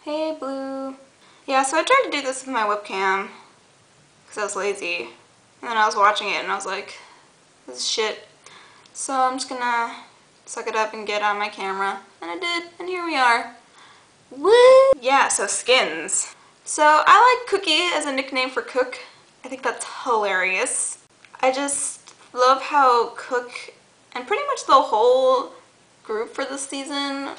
Hey, Blue. Yeah, so I tried to do this with my webcam because I was lazy. And then I was watching it and I was like, this is shit. So I'm just gonna suck it up and get on my camera. And I did, and here we are. Woo! Yeah, so skins. So I like Cookie as a nickname for Cook. I think that's hilarious. I just love how Cook and pretty much the whole group for this season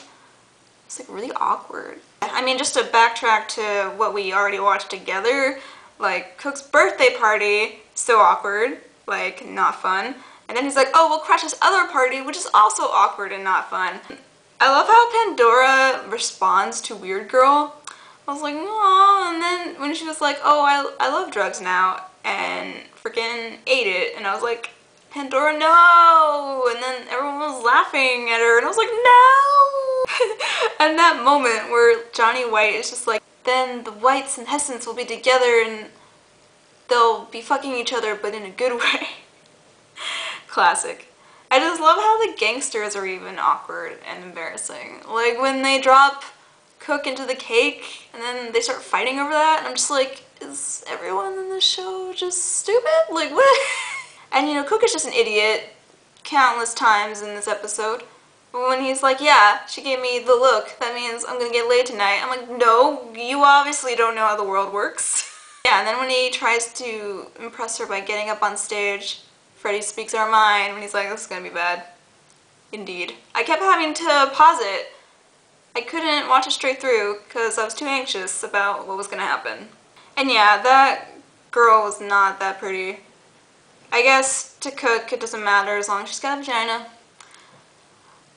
is like really awkward. I mean, just to backtrack to what we already watched together, like Cook's birthday party, so awkward, like not fun. And then he's like, oh, we'll crash this other party, which is also awkward and not fun. I love how Pandora responds to Weird Girl. I was like, aww, and then when she was like, oh, I love drugs now, and freaking ate it, and I was like, Pandora, no! And then everyone was laughing at her, and I was like, no! And that moment where Johnny White is just like, then the Whites and Hessens will be together, and they'll be fucking each other, but in a good way. Classic. I just love how the gangsters are even awkward and embarrassing. Like when they drop Cook into the cake and then they start fighting over that, and I'm just like, is everyone in this show just stupid? Like what? And you know, Cook is just an idiot countless times in this episode. But when he's like, yeah, she gave me the look, that means I'm gonna get laid tonight. I'm like, no, you obviously don't know how the world works. Yeah, and then when he tries to impress her by getting up on stage, Freddie speaks our mind when he's like, this is gonna be bad. Indeed. I kept having to pause it. I couldn't watch it straight through because I was too anxious about what was gonna happen. And yeah, that girl was not that pretty. I guess to Cook it doesn't matter as long as she's got a vagina.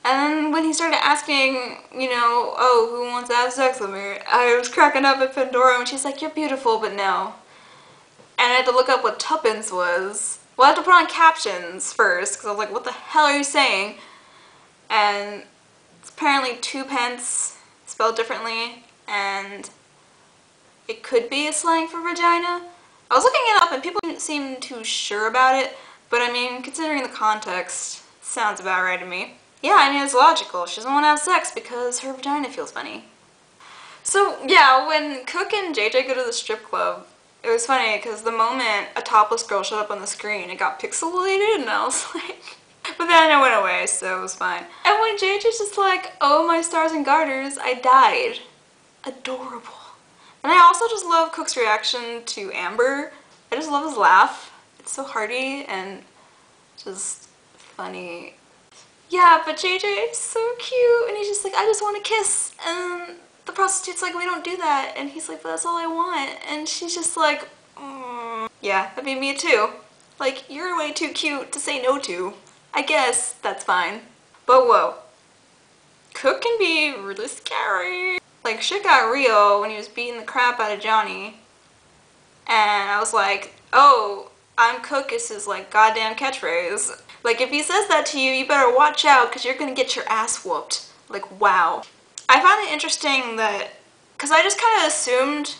And then when he started asking, you know, oh, who wants to have sex with me? I was cracking up at Pandora when she's like, you're beautiful, but no. And I had to look up what tuppence was. Well, I had to put on captions first, because I was like, what the hell are you saying? And it's apparently 2 pence, spelled differently, and it could be a slang for vagina. I was looking it up and people didn't seem too sure about it, but I mean, considering the context, it sounds about right to me. Yeah, I mean, it's logical. She doesn't want to have sex because her vagina feels funny. So, yeah, when Cook and JJ go to the strip club, it was funny because the moment a topless girl showed up on the screen, it got pixelated, and I was like... But then it went away, so it was fine. And when JJ's just like, oh, my stars and garters, I died. Adorable. And I also just love Cook's reaction to Amber. I just love his laugh. It's so hearty and just funny. Yeah, but JJ is so cute, and he's just like, I just want to kiss, and the prostitute's like, we don't do that, and he's like, but that's all I want, and she's just like, yeah, that'd be me too. Like, you're way too cute to say no to. I guess that's fine. But whoa. Cook can be really scary. Like, shit got real when he was beating the crap out of Johnny, and I was like, oh, I'm Cook is his, like, goddamn catchphrase. Like, if he says that to you, you better watch out because you're gonna get your ass whooped. Like, wow. I found it interesting that, because I just kind of assumed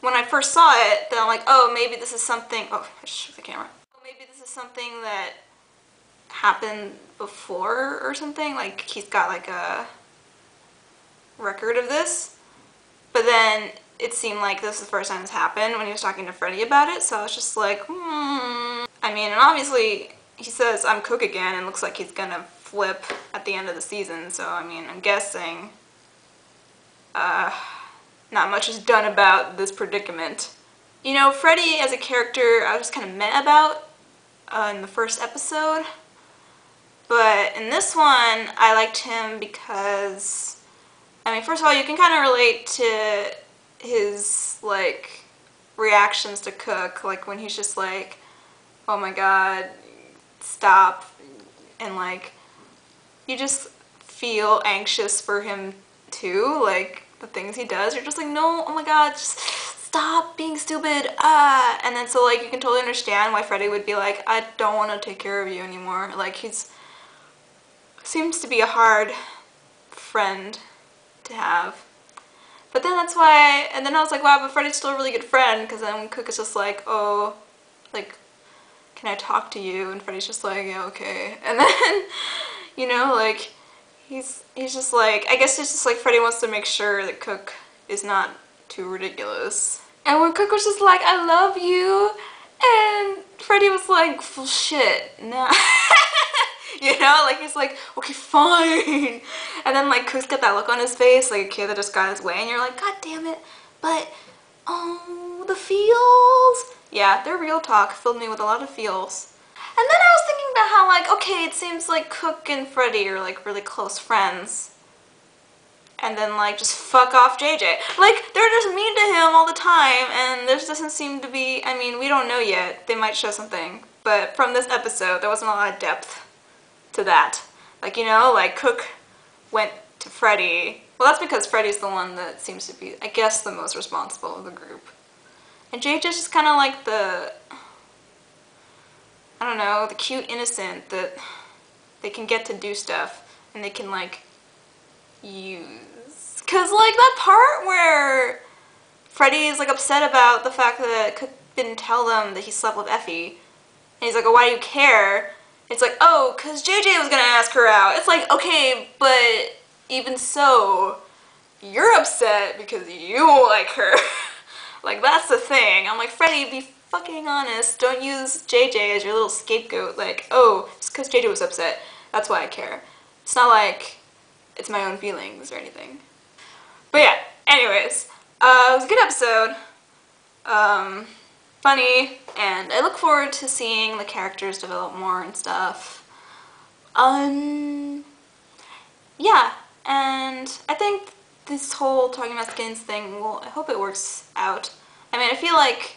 when I first saw it that I'm like, oh, maybe this is something, oh, I just shook the camera. Maybe this is something that happened before or something, like he's got like a record of this. But then it seemed like this is the first time this happened when he was talking to Freddie about it, so I was just like, I mean, and obviously he says, I'm Cook again, and looks like he's gonna flip at the end of the season, so I mean, I'm guessing not much is done about this predicament. You know, Freddie as a character I was kind of meh about in the first episode, but in this one I liked him because, I mean, first of all, you can kind of relate to his, like, reactions to Cook, like when he's just like, oh my god, stop, and like, you just feel anxious for him too, like, the things he does, you're just like, no, oh my god, just stop being stupid, and then so, like, you can totally understand why Freddie would be like, I don't want to take care of you anymore, like, seems to be a hard friend to have. But then that's why, and then I was like, wow, but Freddie's still a really good friend, because then Cook is just like, oh, like, can I talk to you? And Freddie's just like, yeah, okay. And then, you know, like, he's just like, I guess it's just like Freddie wants to make sure that Cook is not too ridiculous. And when Cook was just like, I love you, and Freddy was like, well, shit, nah. You know, like he's like, okay, fine. And then like Cook's got that look on his face, like a kid that just got his way, and you're like, god damn it. But, oh, the feels. Yeah, their real talk filled me with a lot of feels. And then I was thinking about how like, okay, it seems like Cook and Freddy are like really close friends. And then like just fuck off JJ. Like they're just mean to him all the time, and there doesn't seem to be, I mean, we don't know yet. They might show something. But from this episode, there wasn't a lot of depth to that. Like, you know, like Cook went to Freddy. Well, that's because Freddy's the one that seems to be, I guess, the most responsible of the group. And JJ's just kind of like the, I don't know, the cute innocent that they can get to do stuff and they can like use. Cause like that part where Freddy is like upset about the fact that Cook didn't tell them that he slept with Effie. And he's like, oh, why do you care? It's like, oh, cause JJ was gonna ask her out. It's like, okay, but even so, you're upset because you like her. Like, that's the thing. I'm like, Freddy, be fucking honest. Don't use JJ as your little scapegoat. Like, oh, it's because JJ was upset. That's why I care. It's not like it's my own feelings or anything. But yeah, anyways, it was a good episode. Funny, and I look forward to seeing the characters develop more and stuff. Yeah, and I think this whole talking about skins thing, well, I hope it works out. I mean, I feel like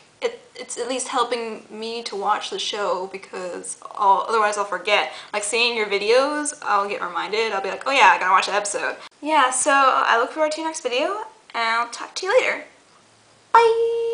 it's at least helping me to watch the show because otherwise I'll forget. Like seeing your videos, I'll get reminded. I'll be like, oh yeah, I gotta watch the episode. Yeah, so I look forward to your next video, and I'll talk to you later. Bye!